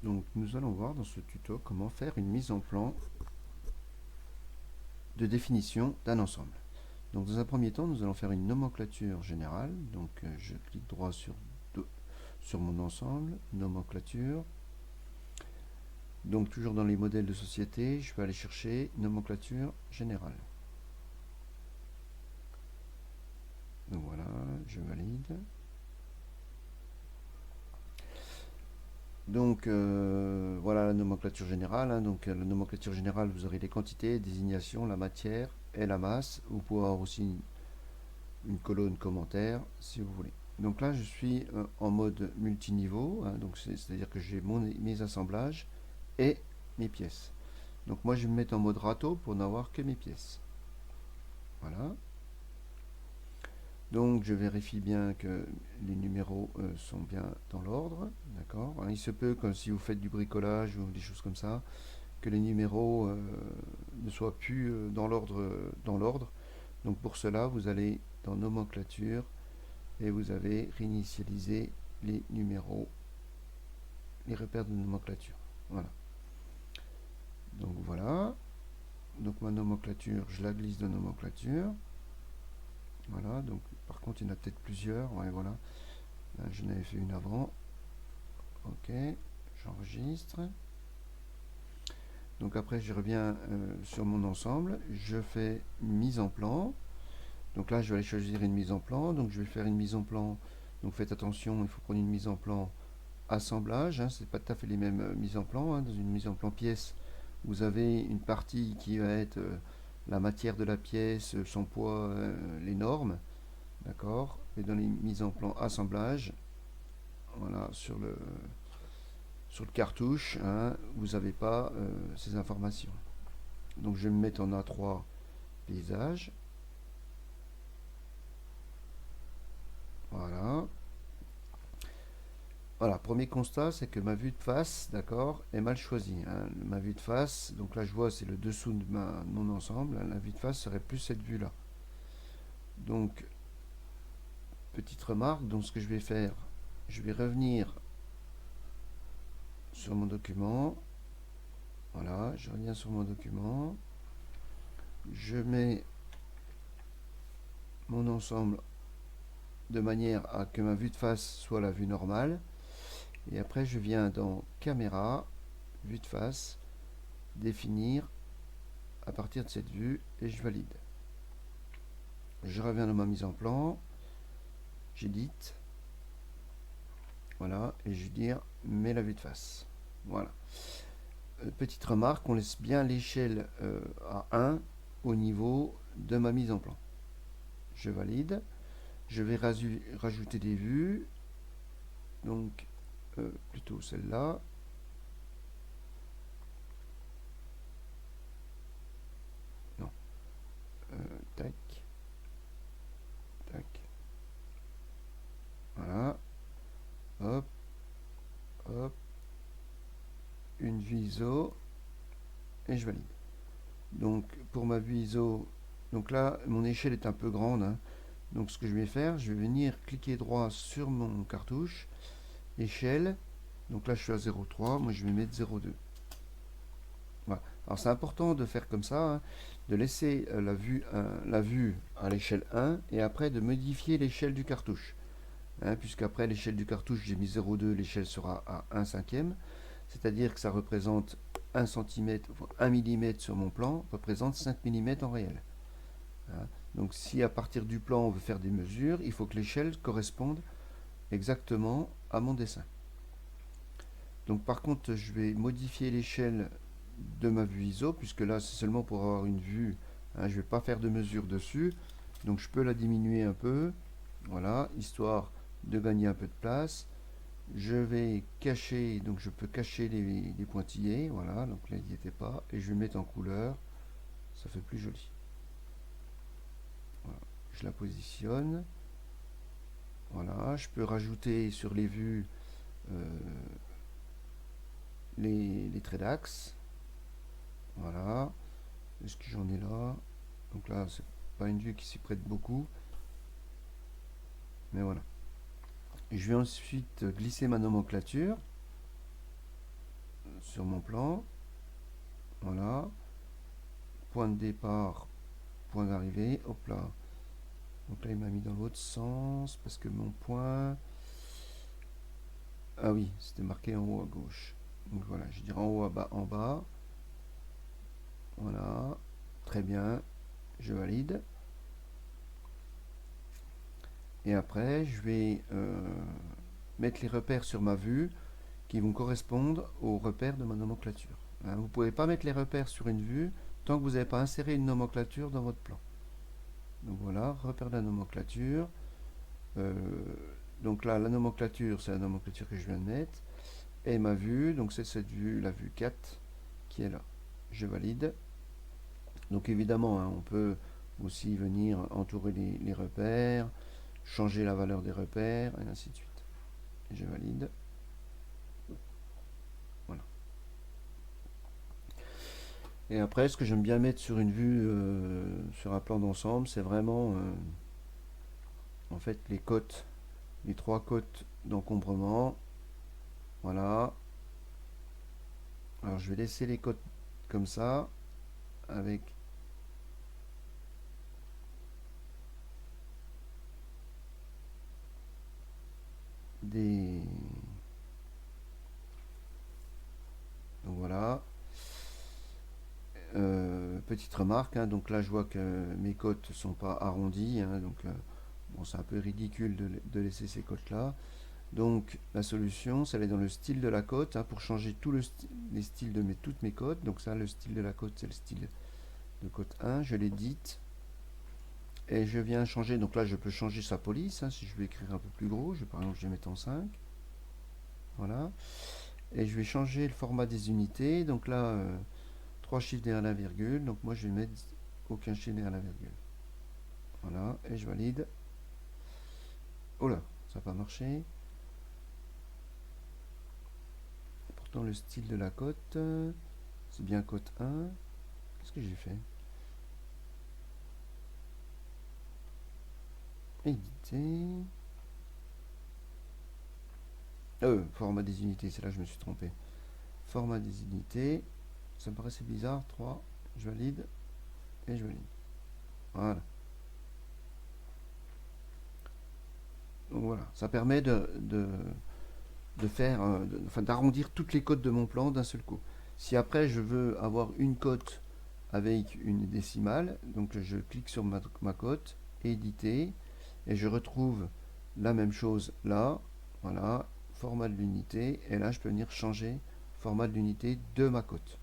Donc nous allons voir dans ce tuto comment faire une mise en plan de définition d'un ensemble. Donc dans un premier temps, nous allons faire une nomenclature générale. Donc je clique droit sur mon ensemble, nomenclature. Donc toujours dans les modèles de société, je vais aller chercher nomenclature générale. Donc voilà, je valide. Donc voilà la nomenclature générale. Donc la nomenclature générale, vous aurez les quantités, désignations, la matière et la masse. Vous pouvez avoir aussi une colonne commentaire si vous voulez. Donc là je suis en mode multiniveau, donc c'est-à-dire que j'ai mes assemblages et mes pièces. Donc moi je vais me mettre en mode râteau pour n'avoir que mes pièces. Voilà. Donc je vérifie bien que les numéros sont bien dans l'ordre. D'accord. Il se peut, comme si vous faites du bricolage ou des choses comme ça, que les numéros ne soient plus dans l'ordre. Donc pour cela, vous allez dans nomenclature et vous avez réinitialisé les numéros, les repères de nomenclature. Voilà. Donc voilà. Donc ma nomenclature, je la glisse de nomenclature. Voilà. Donc par contre, il y en a peut-être plusieurs. Ouais, voilà. Là, je n'avais fait une avant. Ok. J'enregistre. Donc après, je reviens sur mon ensemble. Je fais mise en plan. Donc là, je vais aller choisir une mise en plan. Donc je vais faire une mise en plan. Donc faites attention, il faut prendre une mise en plan assemblage. C'est pas tout à fait les mêmes mises en plan. Dans une mise en plan pièce, vous avez une partie qui va être la matière de la pièce, son poids, les normes. D'accord. Et dans les mises en plan assemblage, voilà, sur le cartouche, vous n'avez pas ces informations. Donc je vais me mettre en A3 paysage. Voilà. Voilà, premier constat, c'est que ma vue de face, d'accord, est mal choisie. Ma vue de face, donc là je vois c'est le dessous de mon ensemble. La vue de face serait plus cette vue-là. Donc, petite remarque, donc ce que je vais faire, je vais revenir sur mon document. Voilà, je reviens sur mon document. Je mets mon ensemble de manière à que ma vue de face soit la vue normale. Et après, je viens dans caméra, vue de face, définir à partir de cette vue et je valide. Je reviens dans ma mise en plan, j'édite, voilà, et je vais dire mets la vue de face. Voilà. Petite remarque, on laisse bien l'échelle à 1 au niveau de ma mise en plan. Je valide. Je vais rajouter des vues, donc plutôt celle-là. Non. Tac, tac. Voilà. Hop, hop. Une vue ISO et je valide. Donc pour ma vue ISO, donc là mon échelle est un peu grande. Donc ce que je vais faire, je vais venir cliquer droit sur mon cartouche, échelle. Donc là je suis à 0,3, moi je vais mettre 0,2. Voilà. Alors c'est important de faire comme ça, de laisser la vue à l'échelle 1 et après de modifier l'échelle du cartouche. Puisqu'après l'échelle du cartouche j'ai mis 0,2, l'échelle sera à 1 cinquième. C'est-à-dire que ça représente 1 cm, 1 mm sur mon plan, représente 5 mm en réel. Donc si à partir du plan on veut faire des mesures, il faut que l'échelle corresponde exactement à mon dessin. Donc par contre je vais modifier l'échelle de ma vue ISO, puisque là c'est seulement pour avoir une vue, je ne vais pas faire de mesure dessus, donc je peux la diminuer un peu, voilà, histoire de gagner un peu de place. Je vais cacher, donc je peux cacher les pointillés, voilà, donc là il n'y était pas, et je vais mettre en couleur, ça fait plus joli. Voilà. Je la positionne, voilà, je peux rajouter sur les vues les traits d'axe, voilà, est-ce que j'en ai là? Donc là c'est pas une vue qui s'y prête beaucoup, mais voilà. Et je vais ensuite glisser ma nomenclature. sur mon plan. Voilà. Point de départ, point d'arrivée. Hop là. Donc là, il m'a mis dans l'autre sens parce que mon point... Ah oui, c'était marqué en haut à gauche. Donc voilà, je dirais en haut à bas, en bas. Voilà. Très bien. Je valide. Et après, je vais mettre les repères sur ma vue qui vont correspondre aux repères de ma nomenclature. Hein, vous ne pouvez pas mettre les repères sur une vue tant que vous n'avez pas inséré une nomenclature dans votre plan. Donc voilà, repère de la nomenclature. Donc là, la nomenclature, c'est la nomenclature que je viens de mettre. Et ma vue, donc c'est cette vue, la vue 4, qui est là. Je valide. Donc évidemment, hein, on peut aussi venir entourer les repères, changer la valeur des repères, et ainsi de suite. Et je valide. Voilà. Et après, ce que j'aime bien mettre sur une vue, sur un plan d'ensemble, c'est vraiment en fait les côtes, les 3 côtes d'encombrement. Voilà. Alors je vais laisser les côtes comme ça, avec des... Donc voilà. Petite remarque, hein, donc là je vois que mes côtes sont pas arrondies, hein, donc bon, c'est un peu ridicule de laisser ces côtes là. Donc la solution, c'est aller dans le style de la côte, hein, pour changer tous les styles de toutes mes côtes. Donc ça, le style de la côte, c'est le style de côte 1, je l'édite. Et je viens changer, donc là je peux changer sa police, hein, si je veux écrire un peu plus gros, par exemple je vais mettre en 5. Voilà. Et je vais changer le format des unités, donc là 3 chiffres derrière la virgule, donc moi je vais mettre aucun chiffre derrière la virgule. Voilà, et je valide. Oh là, ça n'a pas marché. Pourtant le style de la cote, c'est bien cote 1. Qu'est-ce que j'ai fait? Éditer. Format des unités, c'est là que je me suis trompé. Format des unités. Ça me paraissait bizarre. 3. Je valide. Et je valide. Voilà. Donc voilà. Ça permet de faire, d'arrondir toutes les cotes de mon plan d'un seul coup. Si après je veux avoir une cote avec une décimale, donc je clique sur ma cote, éditer, et je retrouve la même chose là. Voilà. Format de l'unité, et là je peux venir changer format de l'unité de ma cote.